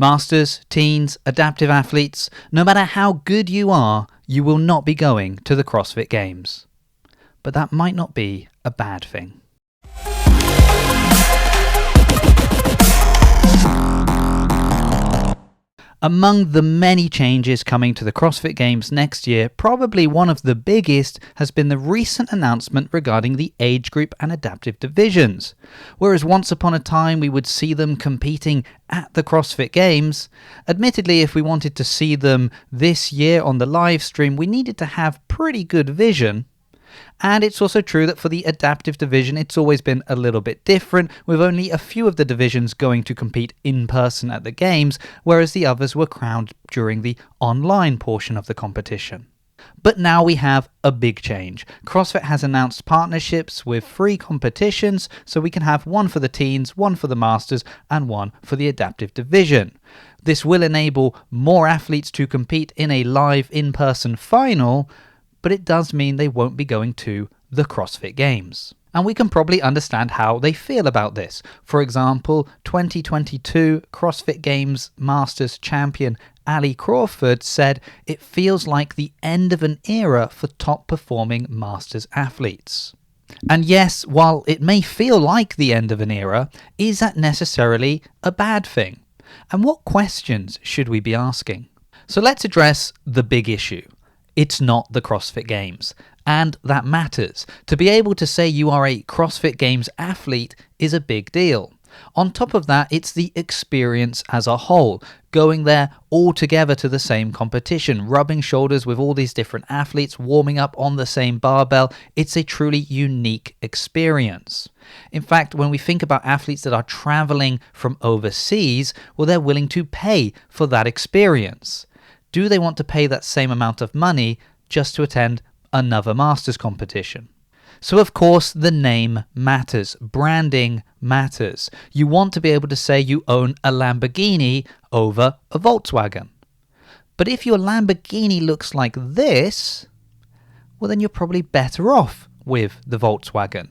Masters, teens, adaptive athletes, no matter how good you are, you will not be going to the CrossFit Games. But that might not be a bad thing. Among the many changes coming to the CrossFit Games next year, probably one of the biggest has been the recent announcement regarding the age group and adaptive divisions. Whereas once upon a time we would see them competing at the CrossFit Games, admittedly if we wanted to see them this year on the live stream, we needed to have pretty good vision. And it's also true that for the adaptive division, it's always been a little bit different, with only a few of the divisions going to compete in person at the Games, whereas the others were crowned during the online portion of the competition. But now we have a big change. CrossFit has announced partnerships with 3 competitions, so we can have one for the teens, one for the masters, and one for the adaptive division. This will enable more athletes to compete in a live in-person final, but it does mean they won't be going to the CrossFit Games. And we can probably understand how they feel about this. For example, 2022 CrossFit Games Masters champion Ali Crawford said it feels like the end of an era for top-performing Masters athletes. And yes, while it may feel like the end of an era, is that necessarily a bad thing? And what questions should we be asking? So let's address the big issue. It's not the CrossFit Games, and that matters. To be able to say you are a CrossFit Games athlete is a big deal. On top of that, it's the experience as a whole, going there all together to the same competition, rubbing shoulders with all these different athletes, warming up on the same barbell. It's a truly unique experience. In fact, when we think about athletes that are traveling from overseas, well, they're willing to pay for that experience. Do they want to pay that same amount of money just to attend another Masters competition? So of course the name matters, branding matters. You want to be able to say you own a Lamborghini over a Volkswagen. But if your Lamborghini looks like this, well then you're probably better off with the Volkswagen.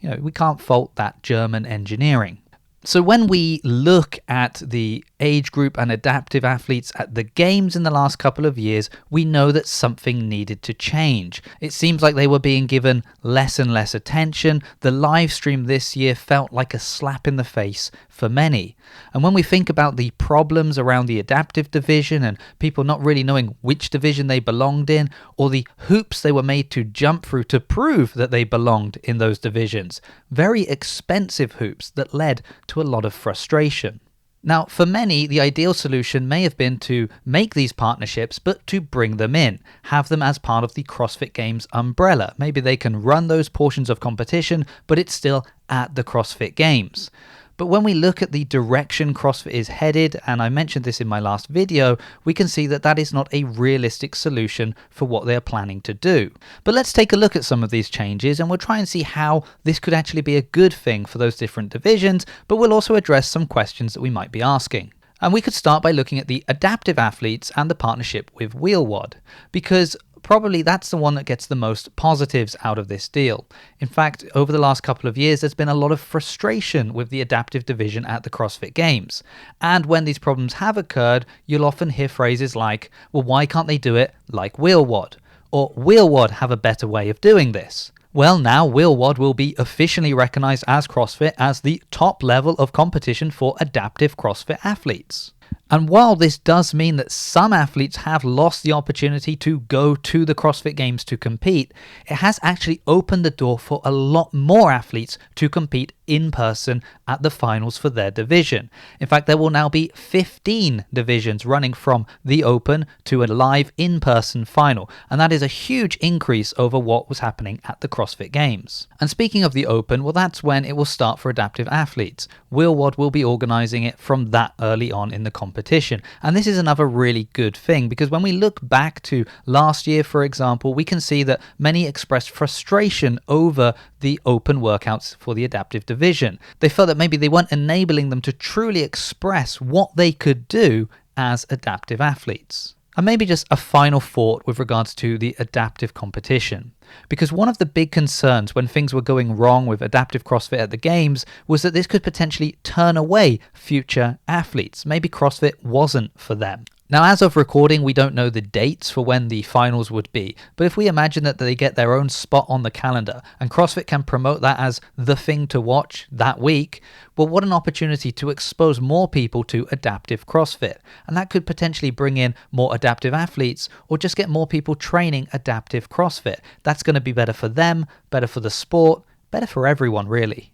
We can't fault that German engineering. So when we look at the age group and adaptive athletes at the Games in the last couple of years, we know that something needed to change. It seems like they were being given less and less attention. The live stream this year felt like a slap in the face for many. And when we think about the problems around the adaptive division and people not really knowing which division they belonged in, or the hoops they were made to jump through to prove that they belonged in those divisions, very expensive hoops that led to a lot of frustration. Now, for many, the ideal solution may have been to make these partnerships, but to bring them in, have them as part of the CrossFit Games umbrella. Maybe they can run those portions of competition, but it's still at the CrossFit Games. But when we look at the direction CrossFit is headed, and I mentioned this in my last video, we can see that that is not a realistic solution for what they are planning to do. But let's take a look at some of these changes, and we'll try and see how this could actually be a good thing for those different divisions, but we'll also address some questions that we might be asking. And we could start by looking at the adaptive athletes and the partnership with WheelWOD, because probably that's the one that gets the most positives out of this deal. In fact, over the last couple of years, there's been a lot of frustration with the adaptive division at the CrossFit Games. And when these problems have occurred, you'll often hear phrases like, well, why can't they do it like WheelWOD? Or WheelWOD have a better way of doing this. Well, now WheelWOD will be officially recognized as CrossFit as the top level of competition for adaptive CrossFit athletes. And while this does mean that some athletes have lost the opportunity to go to the CrossFit Games to compete, it has actually opened the door for a lot more athletes to compete in person at the finals for their division. In fact, there will now be 15 divisions running from the Open to a live in-person final, and that is a huge increase over what was happening at the CrossFit Games. And speaking of the Open, well, that's when it will start for adaptive athletes. WheelWOD will be organizing it from that early on in the competition, and this is another really good thing, because when we look back to last year, for example, we can see that many expressed frustration over the Open workouts for the adaptive division. They felt that maybe they weren't enabling them to truly express what they could do as adaptive athletes. And maybe just a final thought with regards to the adaptive competition. Because one of the big concerns when things were going wrong with adaptive CrossFit at the Games was that this could potentially turn away future athletes. Maybe CrossFit wasn't for them. Now, as of recording, we don't know the dates for when the finals would be, but if we imagine that they get their own spot on the calendar and CrossFit can promote that as the thing to watch that week, well, what an opportunity to expose more people to adaptive CrossFit. And that could potentially bring in more adaptive athletes or just get more people training adaptive CrossFit. That's going to be better for them, better for the sport, better for everyone, really.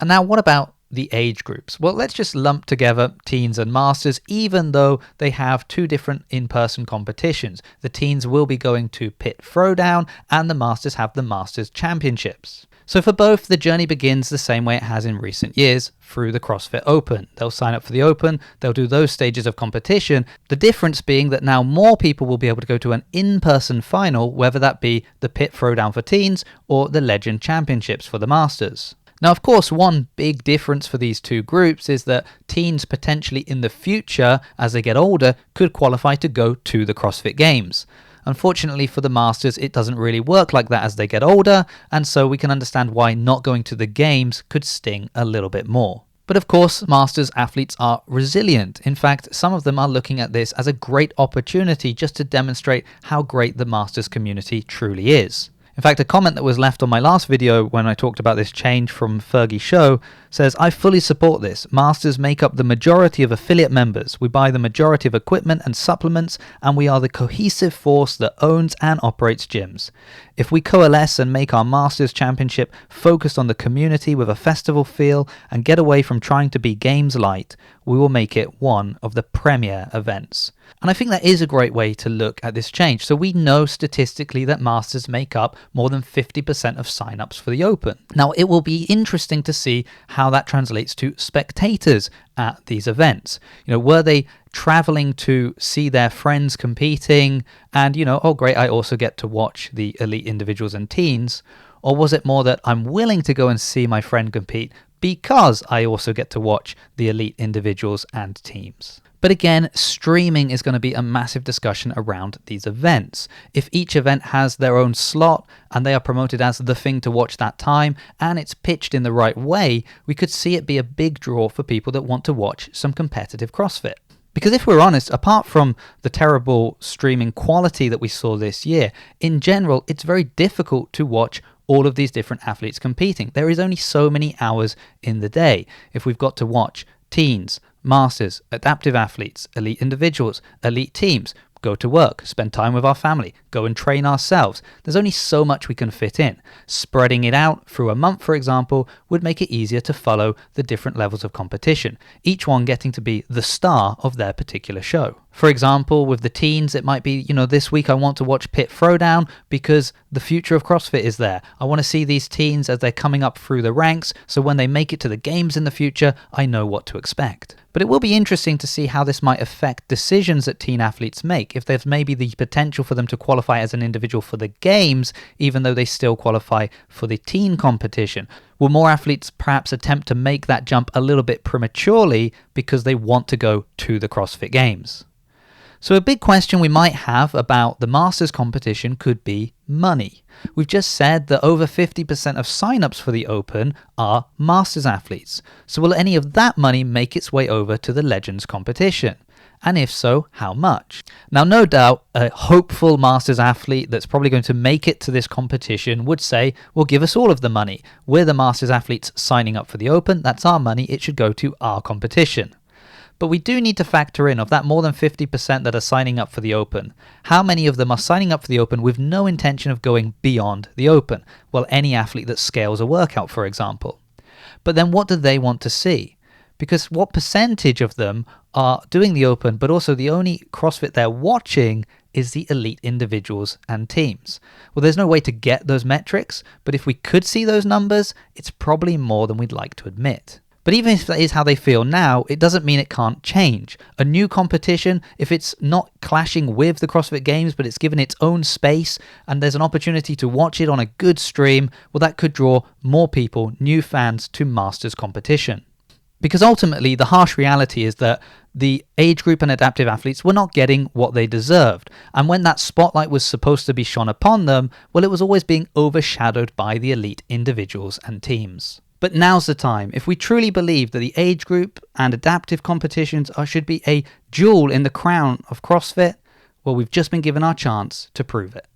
And now, what about the age groups? Well, let's just lump together teens and masters, even though they have two different in-person competitions. The teens will be going to Pit Throwdown and the masters have the Masters Championships. So for both, the journey begins the same way it has in recent years, through the CrossFit Open. They'll sign up for the Open, they'll do those stages of competition, the difference being that now more people will be able to go to an in-person final, whether that be the Pit Throwdown for teens or the Legend Championships for the masters. Now, of course, one big difference for these two groups is that teens potentially in the future, as they get older, could qualify to go to the CrossFit Games. Unfortunately for the masters, it doesn't really work like that as they get older, and so we can understand why not going to the Games could sting a little bit more. But of course, masters athletes are resilient. In fact, some of them are looking at this as a great opportunity just to demonstrate how great the masters community truly is. In fact, a comment that was left on my last video when I talked about this change from Fergie Show says, "I fully support this. Masters make up the majority of affiliate members. We buy the majority of equipment and supplements, and we are the cohesive force that owns and operates gyms. If we coalesce and make our Masters Championship focused on the community with a festival feel and get away from trying to be games light, we will make it one of the premier events." And I think that is a great way to look at this change. So we know statistically that Masters make up more than 50% of signups for the Open. Now, it will be interesting to see how that translates to spectators at these events. Were they traveling to see their friends competing and, oh great, I also get to watch the elite individuals and teens? Or was it more that I'm willing to go and see my friend compete because I also get to watch the elite individuals and teams? But again, streaming is going to be a massive discussion around these events. If each event has their own slot and they are promoted as the thing to watch that time and it's pitched in the right way, we could see it be a big draw for people that want to watch some competitive CrossFit. Because if we're honest, apart from the terrible streaming quality that we saw this year, in general, it's very difficult to watch all of these different athletes competing. There is only so many hours in the day. If we've got to watch teens, masters, adaptive athletes, elite individuals, elite teams, go to work, spend time with our family, go and train ourselves. There's only so much we can fit in. Spreading it out through a month, for example, would make it easier to follow the different levels of competition, each one getting to be the star of their particular show. For example, with the teens, it might be, this week I want to watch Pit Throwdown because the future of CrossFit is there. I want to see these teens as they're coming up through the ranks, so when they make it to the games in the future, I know what to expect. But it will be interesting to see how this might affect decisions that teen athletes make, if there's maybe the potential for them to qualify as an individual for the games, even though they still qualify for the teen competition. Will more athletes perhaps attempt to make that jump a little bit prematurely because they want to go to the CrossFit Games? So a big question we might have about the Masters competition could be money. We've just said that over 50% of signups for the Open are Masters athletes. So will any of that money make its way over to the Legends competition? And if so, how much? Now, no doubt, a hopeful Masters athlete that's probably going to make it to this competition would say, well, give us all of the money. We're the Masters athletes signing up for the Open. That's our money. It should go to our competition. But we do need to factor in, of that more than 50% that are signing up for the Open, how many of them are signing up for the Open with no intention of going beyond the Open? Well, any athlete that scales a workout, for example. But then what do they want to see? Because what percentage of them are doing the Open, but also the only CrossFit they're watching is the elite individuals and teams? Well, there's no way to get those metrics, but if we could see those numbers, it's probably more than we'd like to admit. But even if that is how they feel now, it doesn't mean it can't change. A new competition, if it's not clashing with the CrossFit Games, but it's given its own space, and there's an opportunity to watch it on a good stream, well, that could draw more people, new fans, to Masters competition. Because ultimately, the harsh reality is that the age group and adaptive athletes were not getting what they deserved. And when that spotlight was supposed to be shone upon them, well, it was always being overshadowed by the elite individuals and teams. But now's the time. If we truly believe that the age group and adaptive competitions should be a jewel in the crown of CrossFit, well, we've just been given our chance to prove it.